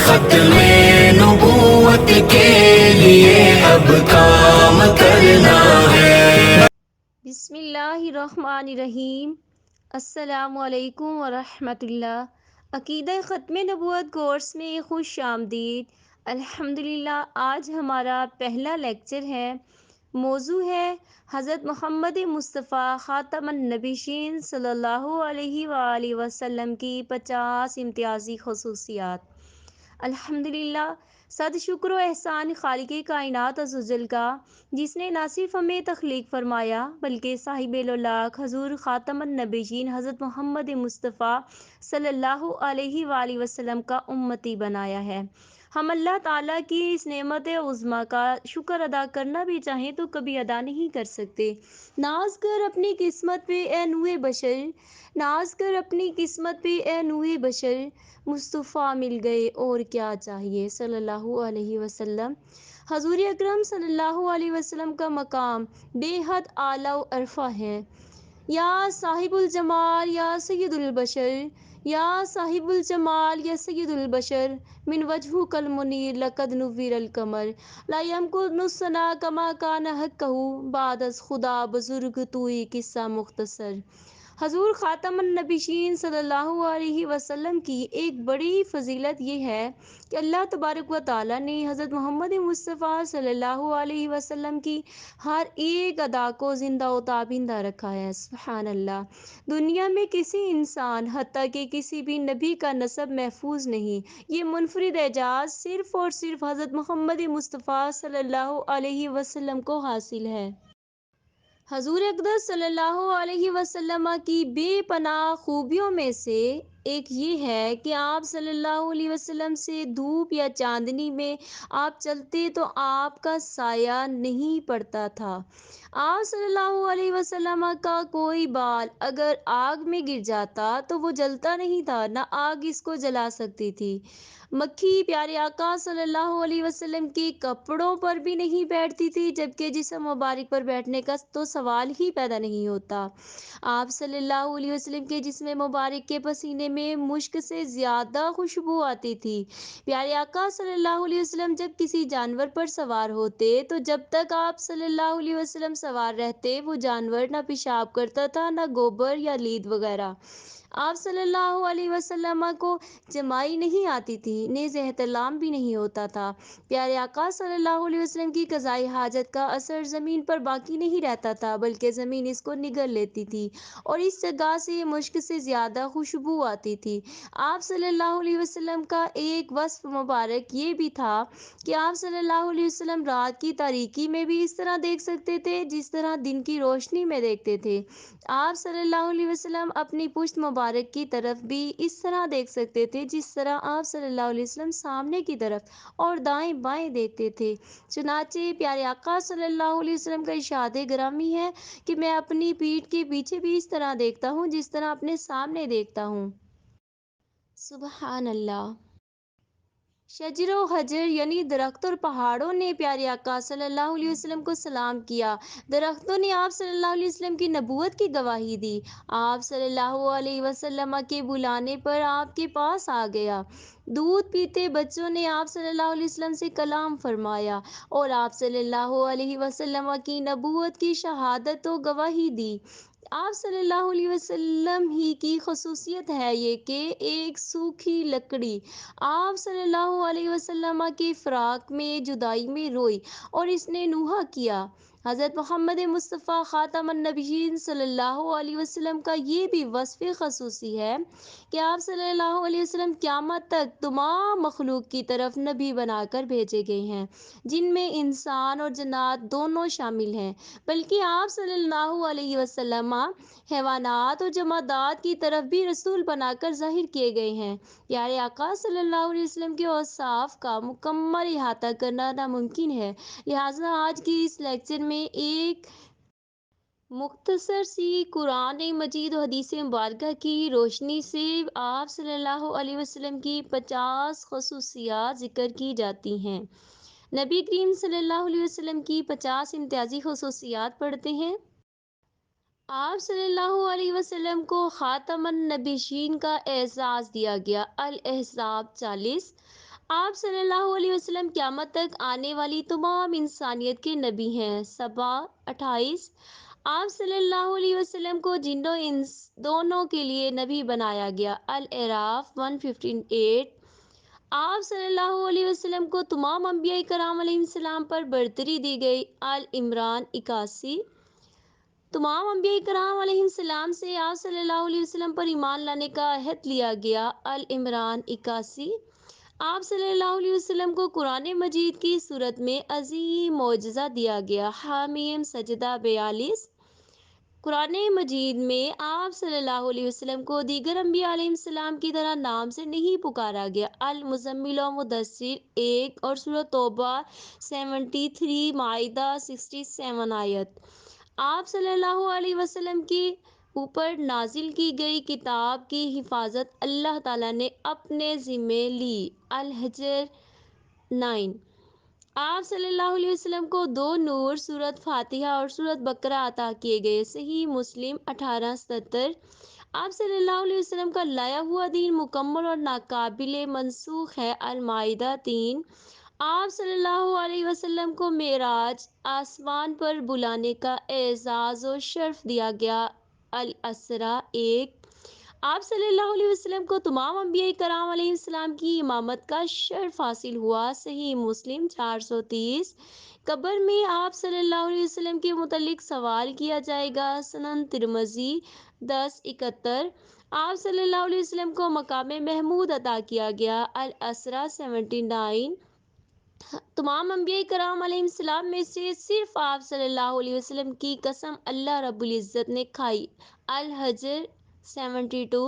ختم نبوت کے لیے اب کام کرنا ہے۔ بسم اللہ الرحمن الرحیم۔ السلام علیکم ورحمۃ اللہ۔ عقیدہ ختم نبوت کورس میں خوش آمدید۔ الحمدللہ آج ہمارا پہلا لیکچر ہے۔ موضوع ہے حضرت محمد مصطفیٰ خاتم النبیین صلی اللہ علیہ وآلہ وسلم کی 50 امتیازی خصوصیات۔ الحمدللہ صد شکر و احسان خالق کائنات عزوجل کا، جس نے نہ صرف ہمیں تخلیق فرمایا بلکہ صاحب الولاق حضور خاتم النبیین حضرت محمد مصطفیٰ صلی اللہ علیہ وآلہ وسلم کا امتی بنایا ہے۔ ہم اللہ تعالیٰ کی اس نعمت عظمیٰ کا شکر ادا کرنا بھی چاہیں تو کبھی ادا نہیں کر سکتے۔ ناز کر اپنی قسمت پہ اے نوح بشر، ناز کر اپنی قسمت پہ اے نوح بشر، مصطفیٰ مل گئے اور کیا چاہیے صلی اللہ علیہ وسلم۔ حضور اکرم صلی اللہ علیہ وسلم کا مقام بے حد اعلیٰ و عرفہ ہے۔ یا صاحب الجمال یا سید البشر، یا صاحب الجمال یا سید البشر، من وجہک المنیر لقد نور القمر، لا یمکن الثناء کما کان حقہ، بعد از خدا بزرگ توئی قصہ مختصر۔ حضور خاتم النبیین صلی اللہ علیہ وسلم کی ایک بڑی فضیلت یہ ہے کہ اللہ تبارک و تعالیٰ نے حضرت محمد مصطفیٰ صلی اللہ علیہ وسلم کی ہر ایک ادا کو زندہ و تابندہ رکھا ہے۔ سبحان اللہ۔ دنیا میں کسی انسان حتیٰ کہ کسی بھی نبی کا نسب محفوظ نہیں۔ یہ منفرد اعزاز صرف اور صرف حضرت محمد مصطفیٰ صلی اللہ علیہ وسلم کو حاصل ہے۔ حضور اقدس صلی اللہ علیہ وسلم کی بے پناہ خوبیوں میں سے ایک یہ ہے کہ آپ صلی اللہ علیہ وسلم سے دھوپ یا چاندنی میں آپ چلتے تو آپ کا سایہ نہیں پڑتا تھا۔ آپ صلی اللہ علیہ وسلم کا کوئی بال اگر آگ میں گر جاتا تو وہ جلتا نہیں تھا، نہ آگ اس کو جلا سکتی تھی۔ مکھی پیارے آقا صلی اللہ علیہ وسلم کے کپڑوں پر بھی نہیں بیٹھتی تھی، جبکہ جسم مبارک پر بیٹھنے کا تو سوال ہی پیدا نہیں ہوتا۔ آپ صلی اللہ علیہ وسلم کے جسم مبارک کے پسینے میں مشک سے زیادہ خوشبو آتی تھی۔ پیارے آقا صلی اللہ علیہ وسلم جب کسی جانور پر سوار ہوتے تو جب تک آپ صلی اللہ علیہ وسلم سوار رہتے وہ جانور نہ پیشاب کرتا تھا، نہ گوبر یا لید وغیرہ۔ آپ صلی اللہ علیہ وسلم کو جمائی نہیں آتی تھی، نیز احتلام بھی نہیں ہوتا تھا۔ پیارے آقا صلی اللہ علیہ وسلم کی قضائے حاجت کا اثر زمین پر باقی نہیں رہتا تھا، بلکہ زمین اس کو نگل لیتی تھی اور اس جگہ سے مشک سے زیادہ خوشبو آتی تھی۔ آپ صلی اللہ علیہ وسلم کا ایک وصف مبارک یہ بھی تھا کہ آپ صلی اللہ علیہ وسلم رات کی تاریکی میں بھی اس طرح دیکھ سکتے تھے جس طرح دن کی روشنی میں دیکھتے تھے۔ آپ صلی اللہ علیہ وسلم اپنی پشت مبارک کی طرف بھی اس طرح دیکھ سکتے تھے جس طرح آپ صلی اللہ علیہ وسلم سامنے کی طرف اور دائیں بائیں دیکھتے تھے۔ چنانچہ پیارے آقا صلی اللہ علیہ وسلم کا ارشاد گرامی ہے کہ میں اپنی پیٹھ کے پیچھے بھی اس طرح دیکھتا ہوں جس طرح اپنے سامنے دیکھتا ہوں۔ سبحان اللہ۔ شجر و حجر یعنی درخت اور پہاڑوں نے پیارے آقا صلی اللہ علیہ وسلم کو سلام کیا۔ درختوں نے آپ صلی اللہ علیہ وسلم کی نبوت کی گواہی دی۔ آپ صلی اللہ علیہ وسلم کے بلانے پر آپ کے پاس آ گیا۔ دودھ پیتے بچوں نے آپ صلی اللہ علیہ وسلم سے کلام فرمایا اور آپ صلی اللہ علیہ وسلم کی نبوت کی شہادت و گواہی دی۔ آپ صلی اللہ علیہ وسلم ہی کی خصوصیت ہے یہ کہ ایک سوکھی لکڑی آپ صلی اللہ علیہ وسلم کی فراق میں جدائی میں روئی اور اس نے نوحہ کیا۔ حضرت محمد مصطفیٰ خاتم النبیین صلی اللہ علیہ وسلم کا یہ بھی وصف خصوصی ہے کہ آپ صلی اللہ علیہ وسلم قیامت تک تمام مخلوق کی طرف نبی بنا کر بھیجے گئے ہیں، جن میں انسان اور جنات دونوں شامل ہیں، بلکہ آپ صلی اللہ علیہ وسلم حیوانات اور جمادات کی طرف بھی رسول بنا کر ظاہر کیے گئے ہیں۔ پیارے آقا صلی اللہ علیہ وسلم کے اوصاف کا مکمل احاطہ کرنا ناممکن ہے، لہٰذا آج کی اس لیکچر میں ایک مختصر سی قرآن مجید و حدیث مبارکہ کی روشنی سے آپ صلی اللہ علیہ وسلم کی 50 خصوصیات ذکر کی جاتی ہیں۔ نبی کریم صلی اللہ علیہ وسلم کی 50 امتیازی خصوصیات پڑھتے ہیں۔ آپ صلی اللہ علیہ وسلم کو خاتم النبیین کا اعزاز دیا گیا۔ الاحزاب 40۔ آپ صلی اللہ علیہ وسلم قیامت تک آنے والی تمام انسانیت کے نبی ہیں۔ صبا 28۔ آپ صلی اللہ علیہ وسلم کو جن و انس دونوں کے لیے نبی بنایا گیا۔ الاعراف 158۔ آپ صلی اللہ علیہ وسلم کو تمام انبیاء کرام علیہ السلام پر برتری دی گئی۔ العمران 81۔ تمام انبیاء کرام علیہ السلام سے آپ صلی اللہ علیہ وسلم پر ایمان لانے کا عہد لیا گیا۔ العمران 81۔ آپ صلی اللہ علیہ وسلم کو قرآن مجید کی صورت میں عظیم معجزہ دیا گیا۔ حامیم سجدہ 42۔ قرآن مجید میں آپ صلی اللہ علیہ وسلم کو دیگر انبیاء علیہ السلام کی طرح نام سے نہیں پکارا گیا۔ المزمل و مدثر 1 اور سورۃ توبہ 73، مائدہ 67 آیت۔ آپ صلی اللہ علیہ وسلم کے اوپر نازل کی گئی کتاب کی حفاظت اللہ تعالیٰ نے اپنے ذمے لی۔ الحجر 9۔ آپ صلی اللہ علیہ وسلم کو 2 نور، سورۃ فاتحہ اور سورۃ بقرہ عطا کیے گئے۔ صحیح مسلم 1877۔ آپ صلی اللہ علیہ وسلم کا لایا ہوا دین مکمل اور ناقابل منسوخ ہے۔ المائدہ 3۔ آپ صلی اللہ علیہ وسلم کو معراج، آسمان پر بلانے کا اعزاز و شرف دیا گیا۔ الاسراء 1۔ آپ صلی اللہ علیہ وسلم کو تمام انبیاء کرام علیہ السلام کی امامت کا شرف حاصل ہوا۔ صحیح مسلم 430۔ قبر میں آپ صلی اللہ علیہ وسلم کے متعلق سوال کیا جائے گا۔ سنن ترمذی 1071۔ آپ صلی اللہ علیہ وسلم کو مقام محمود عطا کیا گیا۔ الاسراء 79۔ تمام انبیاء کرام علیہ السلام میں سے صرف آپ صلی اللہ علیہ وسلم کی قسم اللہ رب العزت نے کھائی۔ الحجر 72۔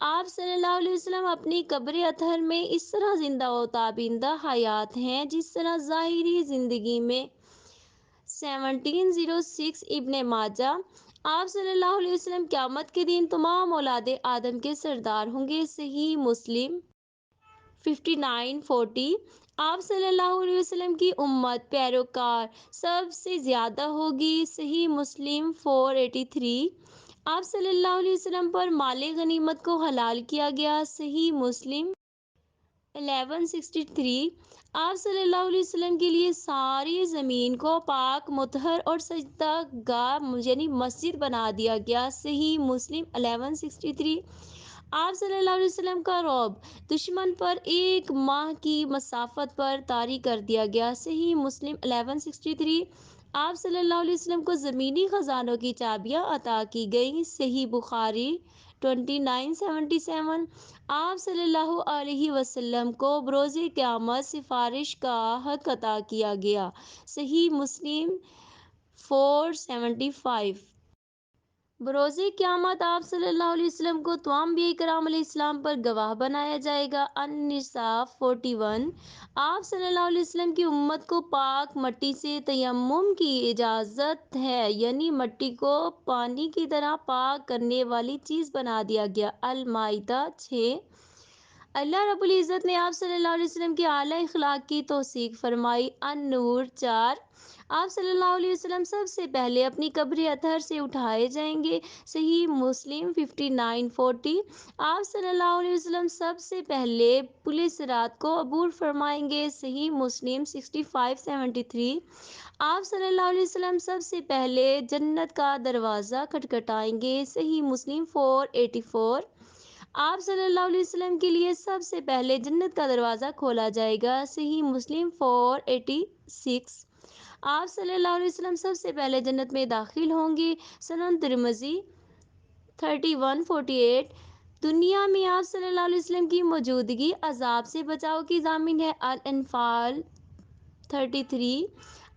آپ صلی اللہ علیہ وسلم اپنی قبر اطہر میں اس طرح زندہ و تابندہ حیات ہیں جس طرح ظاہری زندگی میں۔ 1706 ابن ماجہ۔ آپ صلی اللہ علیہ وسلم قیامت کے دن تمام اولاد آدم کے سردار ہوں گے۔ صحیح مسلم 5940۔ آپ صلی اللہ علیہ وسلم کی امت پیروکار سب سے زیادہ ہوگی۔ صحیح مسلم 483۔ آپ صلی اللہ علیہ وسلم پر مال غنیمت کو حلال کیا گیا۔ صحیح مسلم 1163۔ آپ صلی اللہ علیہ وسلم کے لیے ساری زمین کو پاک، مطہر اور سجدہ گاہ یعنی مسجد بنا دیا گیا۔ صحیح مسلم 1163۔ آپ صلی اللہ علیہ وسلم کا رعب دشمن پر 1 ماہ کی مسافت پر طاری کر دیا گیا۔ صحیح مسلم 1163۔ آپ صلی اللہ علیہ وسلم کو زمینی خزانوں کی چابیاں عطا کی گئیں۔ صحیح بخاری 2977۔ آپ صلی اللہ علیہ وسلم کو بروز قیامت سفارش کا حق عطا کیا گیا۔ صحیح مسلم 475۔ بروز قیامت آپ صلی اللہ علیہ وسلم کو تمام انبیاء کرام علیہ السلام پر گواہ بنایا جائے گا۔ النساء 41۔ آپ صلی اللہ علیہ وسلم کی امت کو پاک مٹی سے تیمم کی اجازت ہے، یعنی مٹی کو پانی کی طرح پاک کرنے والی چیز بنا دیا گیا۔ المائدہ 6۔ اللہ رب العزت نے آپ صلی اللہ علیہ وسلم کے اعلیٰ اخلاق کی توثیق فرمائی۔ النور 4۔ آپ صلی اللہ علیہ وسلم سب سے پہلے اپنی قبر اطہر سے اٹھائے جائیں گے۔ صحیح مسلم 5940۔ آپ صلی اللہ علیہ وسلم سب سے پہلے پل صراط کو عبور فرمائیں گے۔ صحیح مسلم 6573۔ آپ صلی اللہ علیہ وسلم سب سے پہلے جنت کا دروازہ کھٹکھٹائیں گے۔ صحیح مسلم 484۔ آپ صلی اللہ علیہ وسلم کے لیے سب سے پہلے جنت کا دروازہ کھولا جائے گا۔ صحیح مسلم 486۔ آپ صلی اللہ علیہ وسلم سب سے پہلے جنت میں داخل ہوں گے۔ سنن ترمذی 3148۔ دنیا میں آپ صلی اللہ علیہ وسلم کی موجودگی عذاب سے بچاؤ کی ضامن ہے۔ الانفال 33۔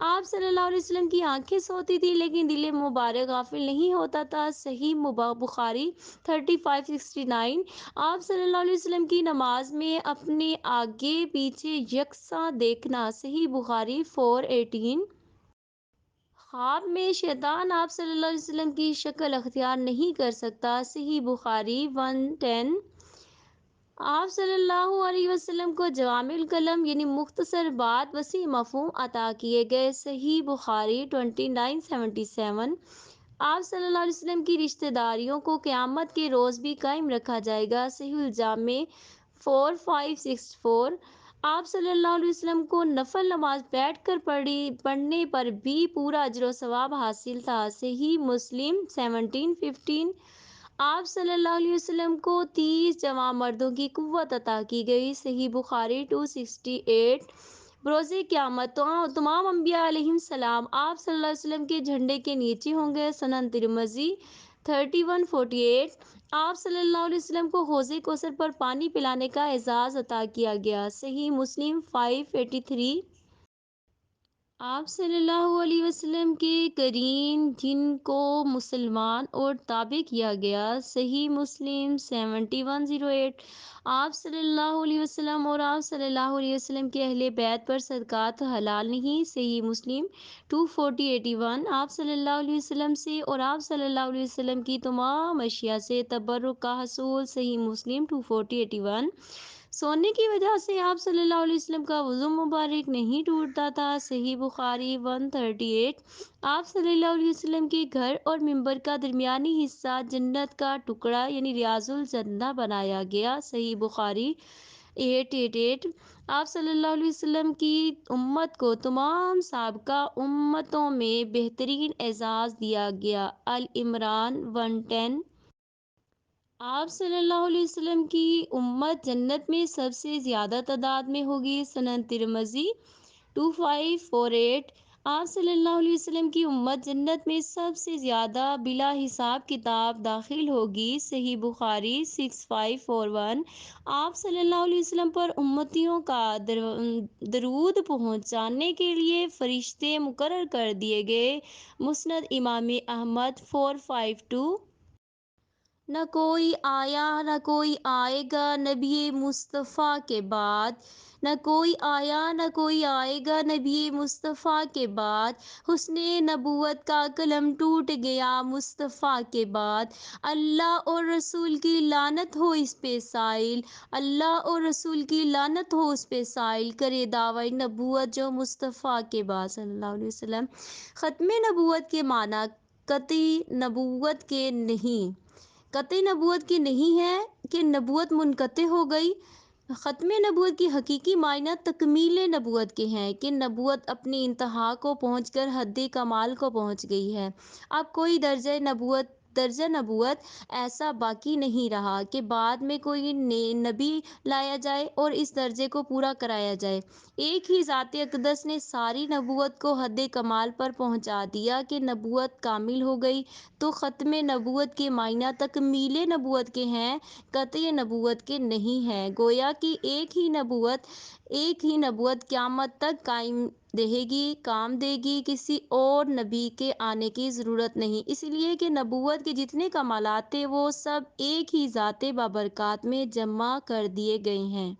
آپ صلی اللہ علیہ وسلم کی آنکھیں سوتی تھیں لیکن دل مبارک غافل نہیں ہوتا تھا۔ صحیح بخاری 3569۔ آپ صلی اللہ علیہ وسلم کی نماز میں اپنے آگے پیچھے یکساں دیکھنا۔ صحیح بخاری 418۔ خواب میں شیطان آپ صلی اللہ علیہ وسلم کی شکل اختیار نہیں کر سکتا۔ صحیح بخاری 110۔ آپ صلی اللہ علیہ وسلم کو جوامع الکلم یعنی مختصر بات وسیع مفہوم عطا کیے گئے۔ صحیح بخاری 2977۔ آپ صلی اللہ علیہ وسلم کی رشتہ داریوں کو قیامت کے روز بھی قائم رکھا جائے گا۔ صحیح الجامع 4564۔ آپ صلی اللہ علیہ وسلم کو نفل نماز بیٹھ کر پڑھنے پر بھی پورا اجر و ثواب حاصل تھا۔ صحیح مسلم 1715۔ آپ صلی اللہ علیہ وسلم کو 30 جوان مردوں کی قوت عطا کی گئی۔ صحیح بخاری 268۔ بروز قیامت تمام انبیاء علیہم السلام آپ صلی اللہ علیہ وسلم کے جھنڈے کے نیچے ہوں گے۔ سنن ترمذی 3148۔ آپ صلی اللہ علیہ وسلم کو حوض کوثر پر پانی پلانے کا اعزاز عطا کیا گیا۔ صحیح مسلم 583۔ آپ صلی اللہ علیہ وسلم کے قرین جن کو مسلمان اور تابع کیا گیا۔ صحیح مسلم 7108۔ آپ صلی اللہ علیہ وسلم اور آپ صلی اللہ علیہ وسلم کے اہل بیت پر صدقات حلال نہیں۔ صحیح مسلم 2481۔ آپ صلی اللہ علیہ وسلم سے اور آپ صلی اللہ علیہ وسلم کی تمام اشیاء سے تبرک کا حصول۔ صحیح مسلم 2481۔ سونے کی وجہ سے آپ صلی اللہ علیہ وسلم کا وضو مبارک نہیں ٹوٹتا تھا۔ صحیح بخاری 138۔ آپ صلی اللہ علیہ وسلم کے گھر اور منبر کا درمیانی حصہ جنت کا ٹکڑا یعنی ریاض الجنہ بنایا گیا۔ صحیح بخاری 888۔ آپ صلی اللہ علیہ وسلم کی امت کو تمام سابقہ امتوں میں بہترین اعزاز دیا گیا۔ العمران 110۔ آپ صلی اللہ علیہ وسلم کی امت جنت میں سب سے زیادہ تعداد میں ہوگی۔ سنن ترمذی 2548۔ آپ صلی اللہ علیہ وسلم کی امت جنت میں سب سے زیادہ بلا حساب کتاب داخل ہوگی۔ صحیح بخاری 6541۔ آپ صلی اللہ علیہ وسلم پر امتیوں کا درود پہنچانے کے لیے فرشتے مقرر کر دیے گئے۔ مسند امام احمد 452۔ نہ کوئی آیا نہ کوئی آئے گا نبی مصطفیٰ کے بعد، نہ کوئی آیا نہ کوئی آئے گا نبی مصطفیٰ کے بعد، حسن نبوت کا قلم ٹوٹ گیا مصطفیٰ کے بعد، اللہ اور رسول کی لعنت ہو اس پہ سائل، اللہ اور رسول کی لعنت ہو اس پہ سائل، کرے دعوی نبوت جو مصطفیٰ کے بعد صلی اللہ علیہ وسلم۔ ختم نبوت کے معنی قطعی نبوت کے نہیں، قطعی نبوت کی نہیں ہے کہ نبوت منقطع ہو گئی۔ ختم نبوت کی حقیقی معنی تکمیل نبوت کے ہیں کہ نبوت اپنی انتہا کو پہنچ کر حد کمال کو پہنچ گئی ہے۔ اب کوئی درجہ نبوت ایسا باقی نہیں رہا کہ بعد میں کوئی نبی لایا جائے اور اس درجے کو پورا کرایا جائے۔ ایک ہی ذات اقدس نے ساری نبوت کو حد کمال پر پہنچا دیا کہ نبوت کامل ہو گئی۔ تو ختم نبوت کے معنی تکمیل نبوت کے ہیں، قطعی نبوت کے نہیں ہیں۔ گویا کہ ایک ہی نبوت قیامت تک قائم رہے گی، کام دے گی، کسی اور نبی کے آنے کی ضرورت نہیں، اس لیے کہ نبوت کے جتنے کمالات تھے وہ سب ایک ہی ذات بابرکات میں جمع کر دیے گئے ہیں۔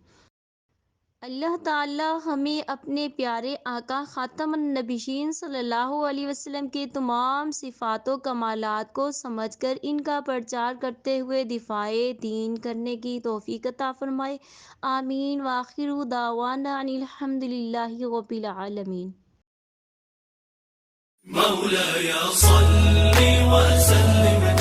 اللہ تعالی ہمیں اپنے پیارے آقا خاتم النبیین صلی اللہ علیہ وسلم کے تمام صفات و کمالات کو سمجھ کر ان کا پرچار کرتے ہوئے دفاع دین کرنے کی توفیق عطا فرمائے۔ آمین۔ وآخر دعوانا ان الحمد للہ رب العالمین۔ مولاي صل وسلم